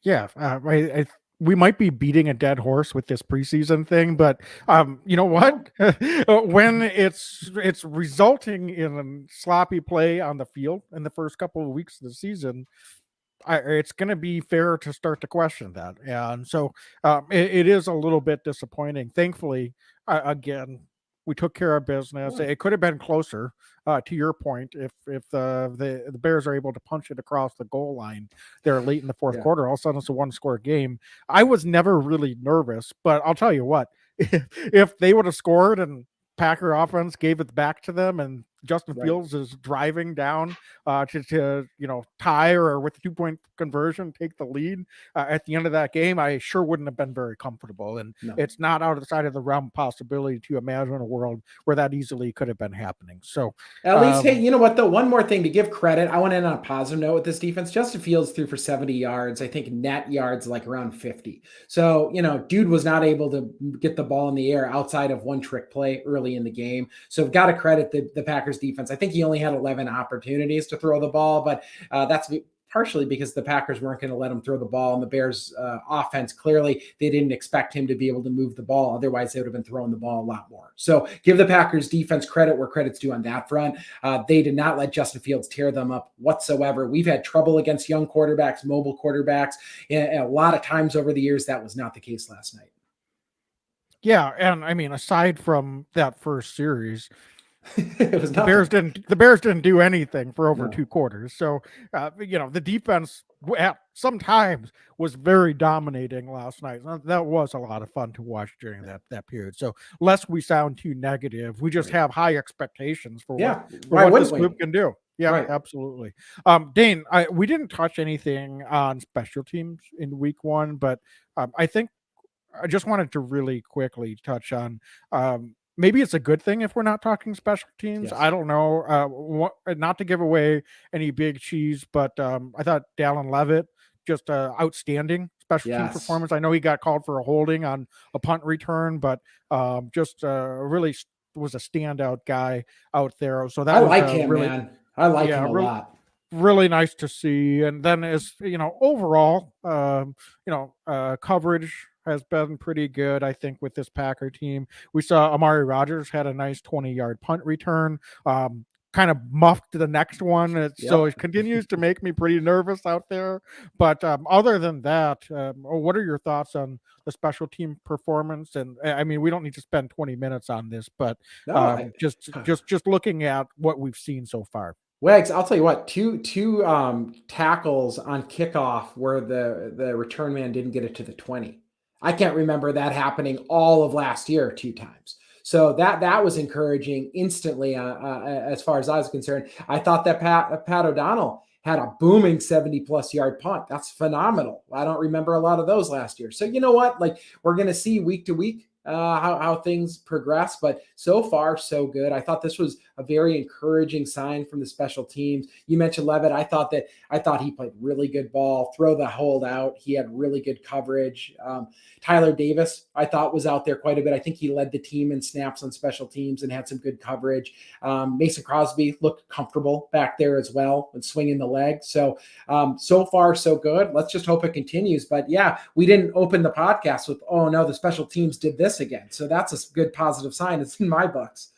Yeah, we might be beating a dead horse with this preseason thing, but you know what? When it's resulting in sloppy play on the field in the first couple of weeks of the season, it's going to be fair to start to question that. And so it is a little bit disappointing. Thankfully, again, we took care of business. Yeah. It could have been closer, to your point, if the Bears are able to punch it across the goal line there late in the fourth quarter. All of a sudden, it's a 1-score game. I was never really nervous, but I'll tell you what, if they would have scored and Packer offense gave it back to them and Justin Fields is driving down to tie or with the 2-point conversion, take the lead at the end of that game, I sure wouldn't have been very comfortable. And it's not out of the side of the realm of possibility to imagine a world where that easily could have been happening. So at least, hey, you know what, though? One more thing to give credit. I want to end on a positive note with this defense. Justin Fields threw for 70 yards. I think net yards like around 50. So, dude was not able to get the ball in the air outside of one trick play early in the game. So I've got to credit the Packers defense. I think he only had 11 opportunities to throw the ball, but that's partially because the Packers weren't going to let him throw the ball, and the Bears offense, clearly they didn't expect him to be able to move the ball. Otherwise they would have been throwing the ball a lot more. So give the Packers defense credit where credit's due on that front. They did not let Justin Fields tear them up whatsoever. We've had trouble against young quarterbacks, mobile quarterbacks, and a lot of times over the years. That was not the case last night. Yeah. And I mean, aside from that first series, it was the Bears didn't do anything for over 2 quarters. So, the defense sometimes was very dominating last night. That was a lot of fun to watch during that period. So, lest we sound too negative, we just have high expectations for what this group can do. Yeah, absolutely. Dane, we didn't touch anything on special teams in week 1, but I think I just wanted to really quickly touch on maybe it's a good thing if we're not talking special teams. Yes. I don't know. Not to give away any big cheese, but I thought Dallin Levitt just outstanding special team Yes. performance. I know he got called for a holding on a punt return, but just really was a standout guy out there. So that I was like him, really, man. I like yeah, him a lot. really nice to see. And then as overall, coverage has been pretty good, I think, with this Packer team. We saw Amari Rodgers had a nice 20-yard punt return. Kind of muffed the next one. So Yep. it continues to make me pretty nervous out there. But other than that, what are your thoughts on the special team performance? And I mean, we don't need to spend 20 minutes on this, but No, just looking at what we've seen so far. Wags, I'll tell you what, two tackles on kickoff where the return man didn't get it to the 20. I can't remember that happening all of last year 2 times. So that was encouraging instantly as far as I was concerned. I thought that Pat O'Donnell had a booming 70+ yard punt. That's phenomenal. I don't remember a lot of those last year. So you know what? Like, we're going to see week to week how things progress, but so far so good. I thought this was a very encouraging sign from the special teams. You mentioned Levitt. I thought he played really good ball. Throw the hold out. He had really good coverage. Tyler Davis, I thought, was out there quite a bit. I think he led the team in snaps on special teams and had some good coverage. Mason Crosby looked comfortable back there as well and swinging the leg. So far so good. Let's just hope it continues. But yeah, we didn't open the podcast with, oh no, the special teams did this again. So that's a good positive sign. It's in my books.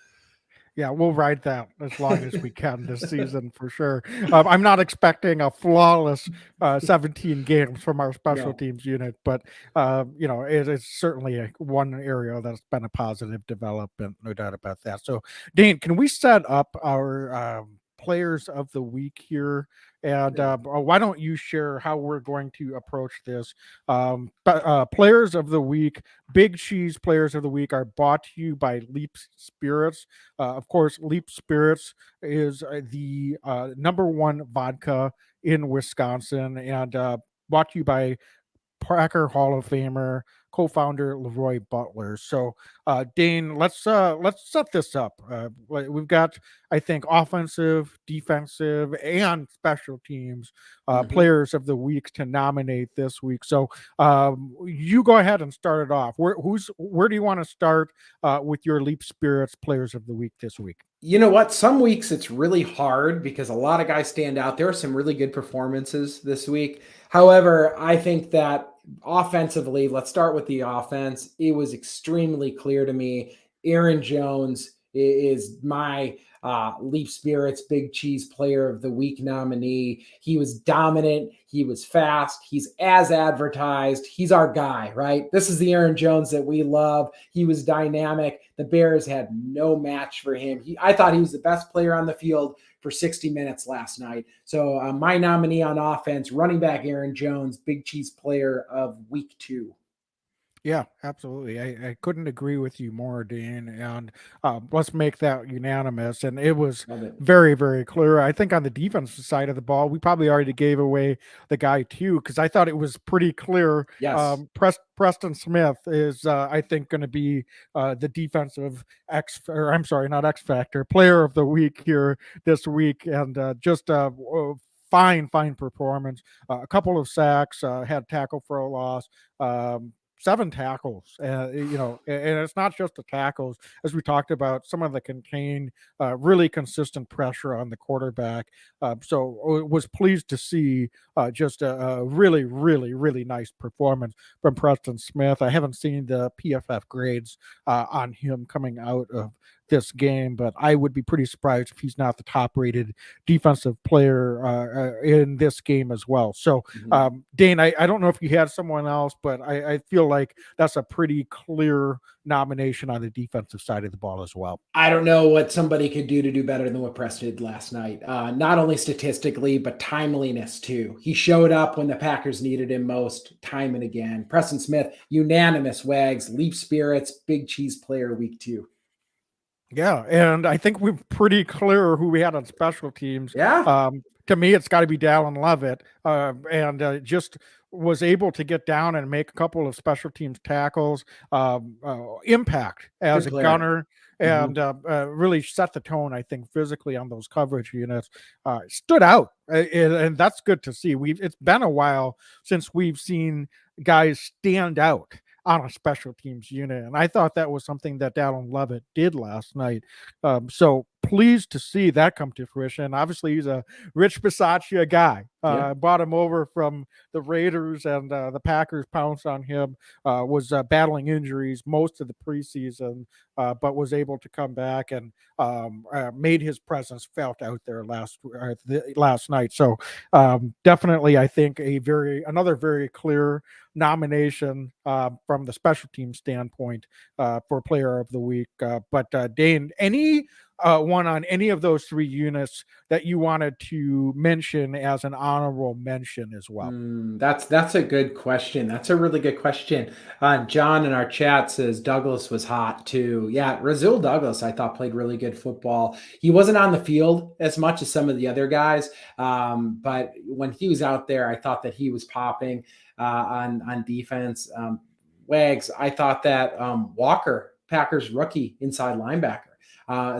Yeah, we'll ride that as long as we can this season for sure. I'm not expecting a flawless 17 games from our special teams unit, but it is certainly one area that's been a positive development, no doubt about that. So, Dane, can we set up our players of the week here? And why don't you share how we're going to approach this? Players of the week, Big Cheese players of the week are brought to you by Leap Spirits. Of course, Leap Spirits is the number 1 vodka in Wisconsin, and brought to you by Packer Hall of Famer, co-founder Leroy Butler. So, Dane, let's set this up. We've got, I think, offensive, defensive, and special teams players of the week to nominate this week. So, you go ahead and start it off. Where do you want to start with your Leap Spirits players of the week this week? You know what? Some weeks it's really hard because a lot of guys stand out. There are some really good performances this week. However, I think that offensively, let's start with the offense. It was extremely clear to me. Aaron Jones is my Leaf Spirits Big Cheese Player of the Week nominee. He was dominant. He was fast. He's as advertised. He's our guy, right? This is the Aaron Jones that we love. He was dynamic. The Bears had no match for him. I thought he was the best player on the field for 60 minutes last night. So my nominee on offense, running back Aaron Jones, Big Cheese Player of Week 2. Yeah, absolutely. I couldn't agree with you more, Dean. And let's make that unanimous. And it was very, very clear. I think on the defensive side of the ball, we probably already gave away the guy too, because I thought it was pretty clear. Yes. Preston Smith is, I think, going to be the defensive not X Factor, player of the week here this week. And just fine performance. A couple of sacks, had tackle for a loss. 7 tackles, and it's not just the tackles, as we talked about, some of the contained, really consistent pressure on the quarterback. So I was pleased to see just a really, really, really nice performance from Preston Smith. I haven't seen the PFF grades on him coming out of this game, but I would be pretty surprised if he's not the top rated defensive player in this game as well. So, Dane, I don't know if you had someone else, but I feel like that's a pretty clear nomination on the defensive side of the ball as well. I don't know what somebody could do to do better than what Preston did last night. Not only statistically, but timeliness too. He showed up when the Packers needed him most, time and again. Preston Smith, unanimous Wags, Leap Spirits, Big Cheese Player Week 2. Yeah, and I think we're pretty clear who we had on special teams. Yeah. To me, it's got to be Dallin Levitt, and just was able to get down and make a couple of special teams tackles. Impact as a gunner, and really set the tone, I think, physically on those coverage units. Stood out, and that's good to see. It's been a while since we've seen guys stand out on a special teams unit, and I thought that was something that Dallin Levitt did last night. So pleased to see that come to fruition. Obviously, he's a Rich Bisaccia guy. Brought him over from the Raiders, and the Packers pounced on him. Was battling injuries most of the preseason, but was able to come back and made his presence felt out there last night. So definitely, I think another very clear nomination from the special team standpoint for Player of the Week. But Dane, any one on any of those three units that you wanted to mention as an honorable mention as well? That's a good question. That's a really good question. John in our chat says Douglas was hot too. Yeah, Rasul Douglas, I thought, played really good football. He wasn't on the field as much as some of the other guys, but when he was out there, I thought that he was popping on defense. Wags, I thought that Walker, Packers rookie inside linebacker,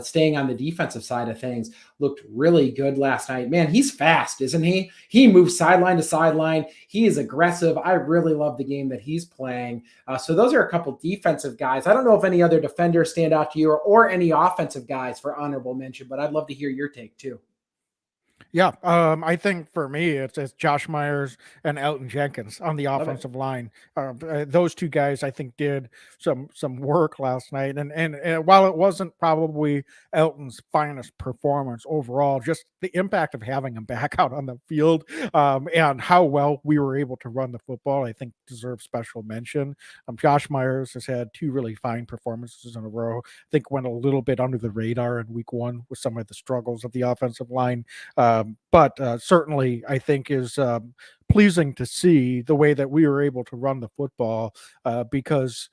staying on the defensive side of things, looked really good last night. Man, he's fast, isn't he? He moves sideline to sideline. He is aggressive. I really love the game that he's playing. So those are a couple defensive guys. I don't know if any other defenders stand out to you or any offensive guys for honorable mention, but I'd love to hear your take too. Yeah, I think for me, it's Josh Myers and Elton Jenkins on the offensive line. Those two guys, I think, did some work last night. And while it wasn't probably Elton's finest performance overall, just the impact of having him back out on the field and how well we were able to run the football, I think, deserves special mention. Josh Myers has had two really fine performances in a row. I think went a little bit under the radar in week one with some of the struggles of the offensive line. But certainly, I think is pleasing to see the way that we were able to run the football because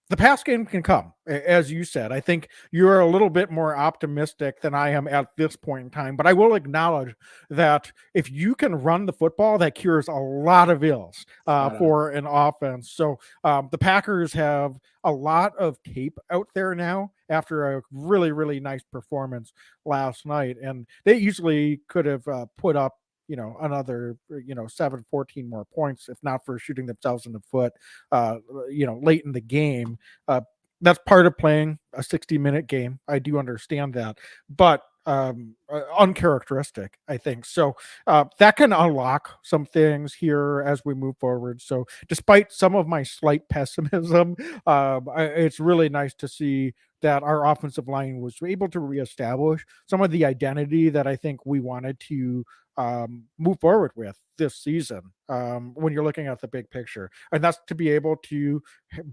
the pass game can come, as you said. I think you're a little bit more optimistic than I am at this point in time, but I will acknowledge that if you can run the football, that cures a lot of ills for an offense. So the Packers have a lot of tape out there now after a really, really nice performance last night, and they easily could have put up another 14 more points, if not for shooting themselves in the foot, late in the game. That's part of playing a 60-minute game. I do understand that, but uncharacteristic, I think. So that can unlock some things here as we move forward. So despite some of my slight pessimism, it's really nice to see that our offensive line was able to reestablish some of the identity that I think we wanted to move forward with this season when you're looking at the big picture. And that's to be able to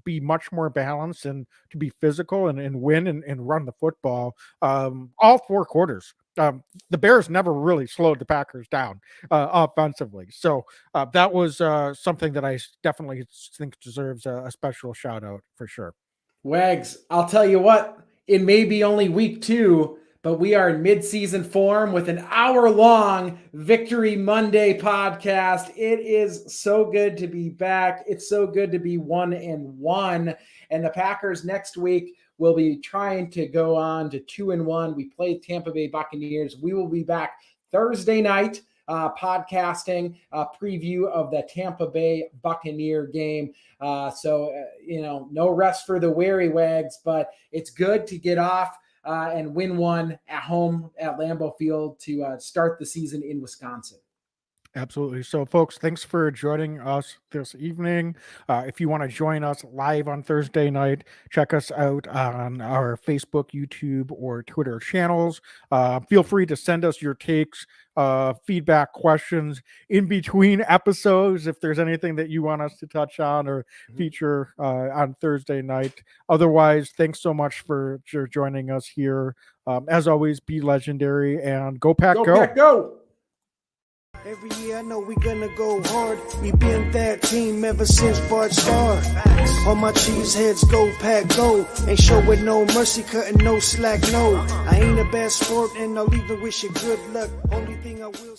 be much more balanced and to be physical and win and run the football all four quarters. The Bears never really slowed the Packers down offensively. So that was something that I definitely think deserves a special shout out for sure. Wags, I'll tell you what, it may be only week 2, but we are in mid-season form with an hour-long Victory Monday podcast. It is so good to be back. It's so good to be 1-1. And the Packers next week will be trying to go on to 2-1. We played Tampa Bay Buccaneers. We will be back Thursday night podcasting a preview of the Tampa Bay Buccaneer game. No rest for the weary, Wags, but it's good to get off and win one at home at Lambeau Field to start the season in Wisconsin. Absolutely. So, folks, thanks for joining us this evening. If you want to join us live on Thursday night, check us out on our Facebook, YouTube, or Twitter channels. Feel free to send us your takes, feedback, questions in between episodes if there's anything that you want us to touch on or feature on Thursday night. Otherwise, thanks so much for joining us here. As always, be legendary and go Pack, go. Pack, go! Every year I know we gonna go hard. We been that team ever since Bart started. All my cheese heads go Pack go. Ain't showing no mercy, cutting no slack, no. I ain't a bad sport and I'll even wish you good luck. Only thing I will